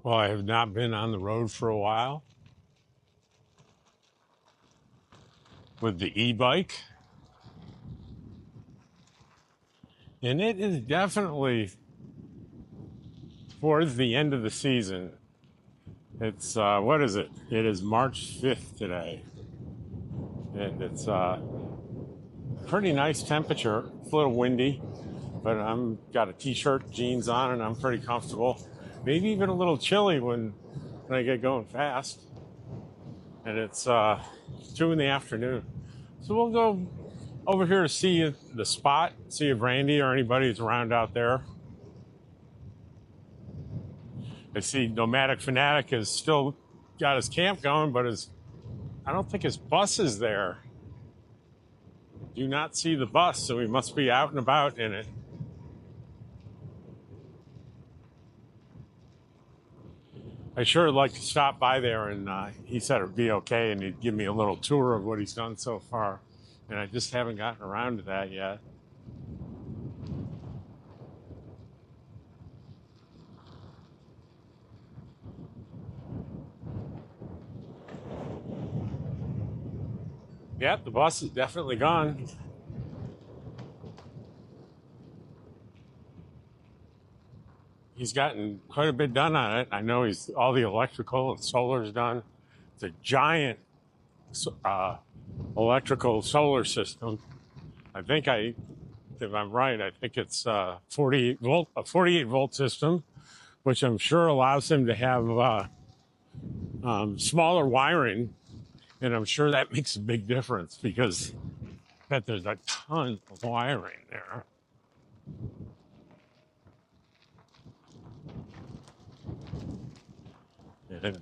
Well, I have not been on the road for a while with the e-bike, and it is definitely towards the end of the season. It's what is it? It is March 5th today, and it's pretty nice temperature. It's a little windy, but I'm got a t-shirt, jeans on, and I'm pretty comfortable. Maybe even a little chilly when I get going fast. And it's 2 in the afternoon. So we'll go over here to see the spot, see if Randy or anybody's around out there. I see Nomadic Fanatic has still got his camp going, but I don't think his bus is there. Do not see the bus, so he must be out and about in it. I sure would like to stop by there, and he said it'd be okay, and he'd give me a little tour of what he's done so far. And I just haven't gotten around to that yet. Yep, the bus is definitely gone. He's gotten quite a bit done on it. I know he's all the electrical and solar's done. It's a giant electrical solar system. If I'm right, I think it's 48 volt system, which I'm sure allows him to have smaller wiring, and I'm sure that makes a big difference because I bet there's a ton of wiring there. And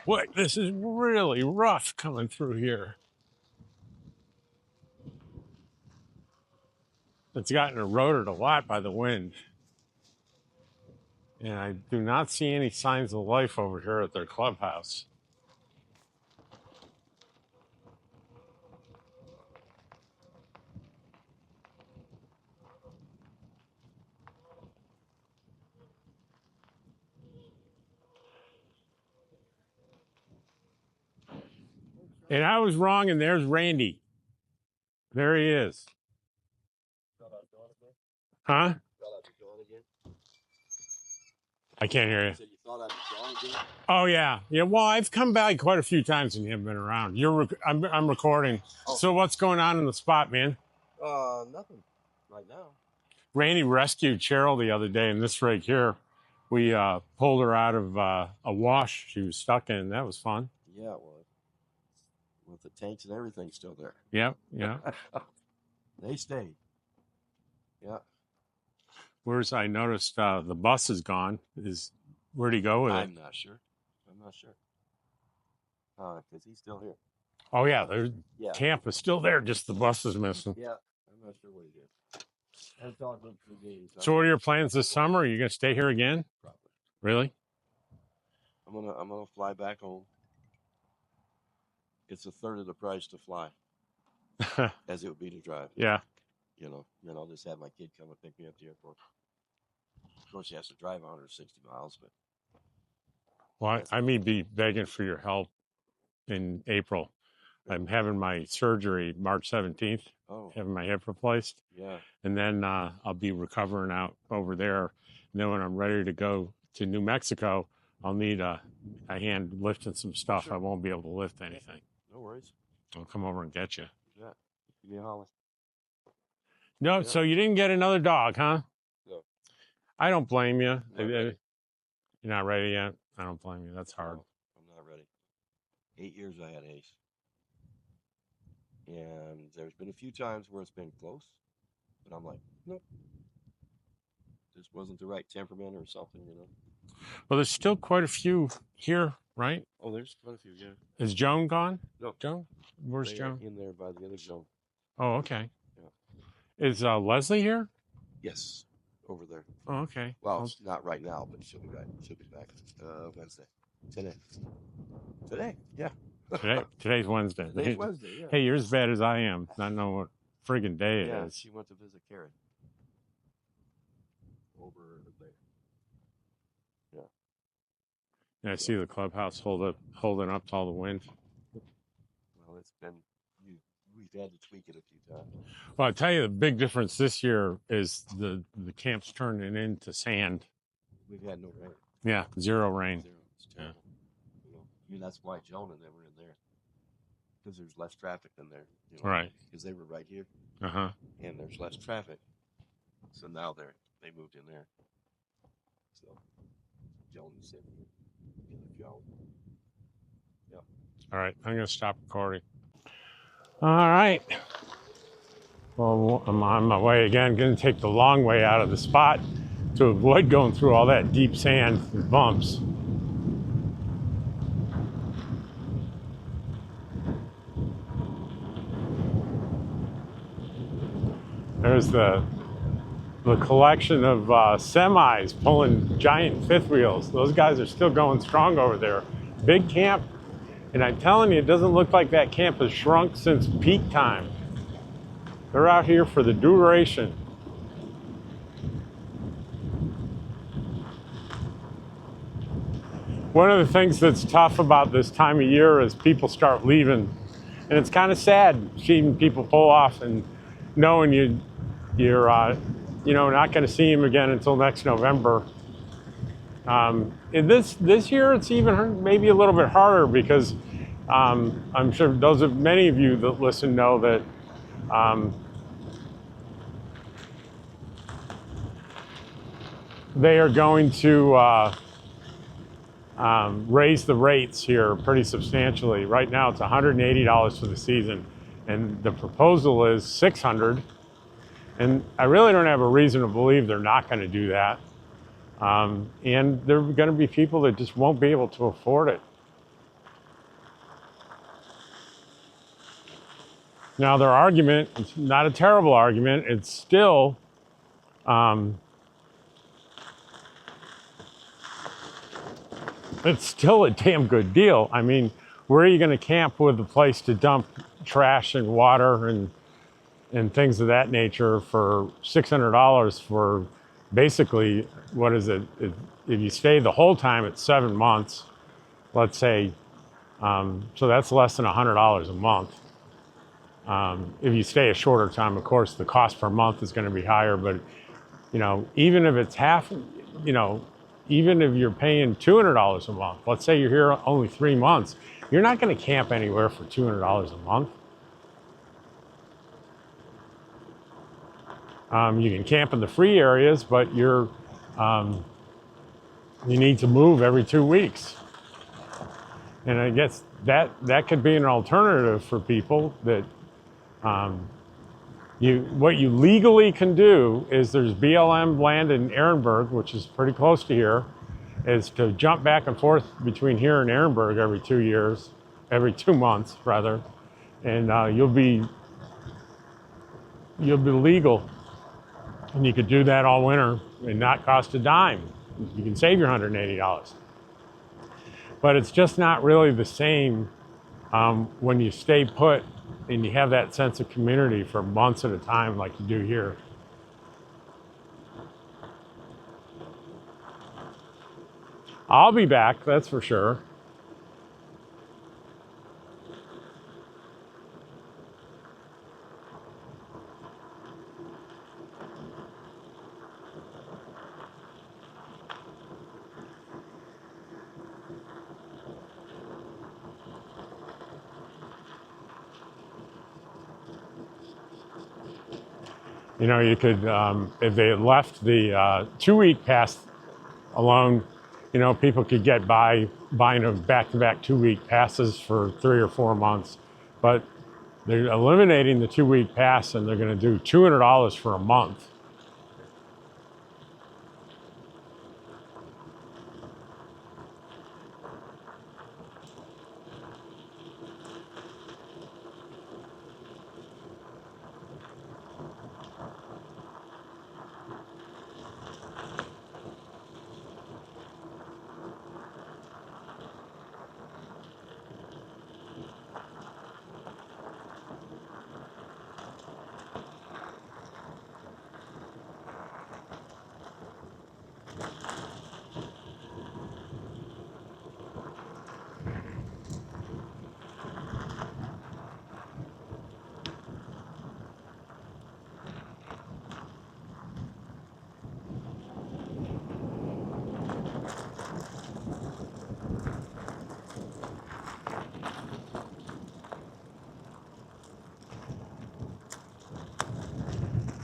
boy, this is really rough coming through here. It's gotten eroded a lot by the wind. And I do not see any signs of life over here at their clubhouse. And I was wrong, and there's Randy. There he is. Huh? I can't hear you. Oh yeah, yeah. Well, I've come by quite a few times and you haven't been around. I'm recording. Oh. So what's going on in the spot, man? Nothing right now. Randy rescued Cheryl the other day in this rig here. We pulled her out of a wash she was stuck in. That was fun. Yeah, it was. With the tanks and everything still there. Yep, yeah. They stayed. Yeah. I noticed the bus is gone. Where'd he go with it? I'm not sure. Because he's still here. Oh yeah, camp is still there. Just the bus is missing. Yeah, I'm not sure what he did. I haven't talked to him for days. So what are your plans this summer? Are you gonna stay here again? Probably. Really? I'm gonna fly back home. It's a third of the price to fly as it would be to drive. Yeah. Then I'll just have my kid come and pick me up at the airport. Of course, he has to drive 160 miles, but. Well, I may be begging for your help in April. I'm having my surgery March 17th. Oh. Having my hip replaced. Yeah. And then I'll be recovering out over there. And then when I'm ready to go to New Mexico, I'll need a hand lifting some stuff. Sure. I won't be able to lift anything. No worries. I'll come over and get you. Yeah. Give me a holler. No, yeah. So you didn't get another dog, huh? No. I don't blame you. You're not ready yet? I don't blame you. That's hard. No, I'm not ready. 8 years I had Ace. And there's been a few times where it's been close. But I'm like, nope. This wasn't the right temperament or something, Well, there's still quite a few here, right? Oh, there's quite a few, yeah. Is Joan gone? No. Joan? Where's Joan? In there by the other Joan. Oh, okay. Yeah. Is Leslie here? Yes, over there. Oh, okay. Well, not right now, but she'll be back. She'll be back Wednesday. Today, yeah. Today's Wednesday. Today's Wednesday, yeah. Hey, you're as bad as I am. I know what friggin' day it is. Yeah, she went to visit Karen. Over there. Yeah. I see the clubhouse holding up to all the wind. Well, it's been, we've had to tweak it a few times. Well, I tell you, the big difference this year is the camp's turning into sand. We've had no rain. Yeah, zero rain. Zero. It's terrible. You know, I mean, that's why Joan and them were in there, because there's less traffic than there. You know, Right. because they were right here, Uh-huh. and there's less traffic. So now they moved in there. So Joan is in here. Joan. Yep. All right, I'm going to stop recording. All right. Well, I'm on my way again. Going to take the long way out of the spot to avoid going through all that deep sand and bumps. There's the collection of semis pulling giant fifth wheels. Those guys are still going strong over there. Big camp. And I'm telling you, it doesn't look like that camp has shrunk since peak time. They're out here for the duration. One of the things that's tough about this time of year is people start leaving. And it's kind of sad seeing people pull off and knowing you're not going to see them again until next November. And this year it's even maybe a little bit harder because I'm sure many of you that listen know that they are going to raise the rates here pretty substantially. Right now it's $180 for the season, and the proposal is $600. And I really don't have a reason to believe they're not going to do that. And there are going to be people that just won't be able to afford it. Now, their argument, it's not a terrible argument. It's still a damn good deal. I mean, where are you going to camp with a place to dump trash and water and things of that nature for $600 for basically, what is it? If you stay the whole time, it's 7 months, let's say. So that's less than $100 a month. If you stay a shorter time, of course, the cost per month is going to be higher. But, even if it's half, even if you're paying $200 a month, let's say you're here only 3 months, you're not going to camp anywhere for $200 a month. You can camp in the free areas, but you need to move every 2 weeks. And I guess that could be an alternative for people that what you legally can do is there's BLM land in Ehrenberg, which is pretty close to here, is to jump back and forth between here and Ehrenberg every 2 months rather, and you'll be legal, and you could do that all winter and not cost a dime. You can save your $180, but it's just not really the same when you stay put and you have that sense of community for months at a time like you do here. I'll be back, that's for sure. You could, if they had left the 2-week pass alone, people could get by buying a back-to-back 2-week passes for 3 or 4 months. But they're eliminating the 2-week pass, and they're going to do $200 for a month.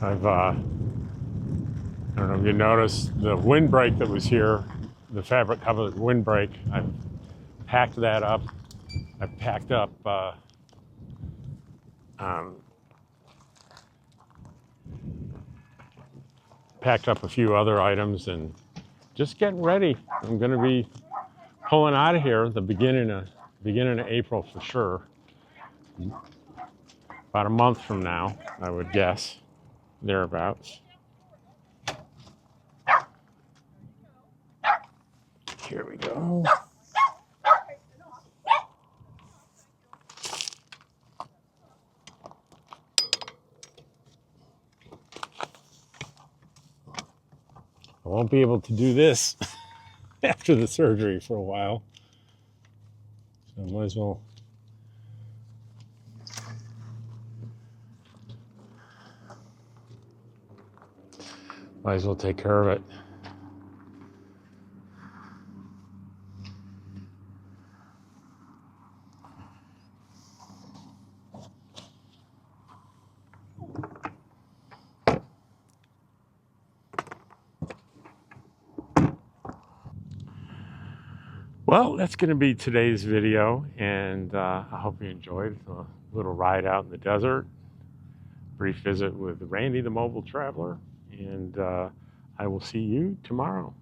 I don't know if you noticed the windbreak that was here, the fabric covered windbreak. I've packed that up. I packed up a few other items and just getting ready. I'm going to be pulling out of here at the beginning of April for sure. About a month from now, I would guess, thereabouts. Here we go. I won't be able to do this after the surgery for a while. So I might as well take care of it. Well, that's going to be today's video, and I hope you enjoyed a little ride out in the desert, brief visit with Randy the Mobile Traveler, and I will see you tomorrow.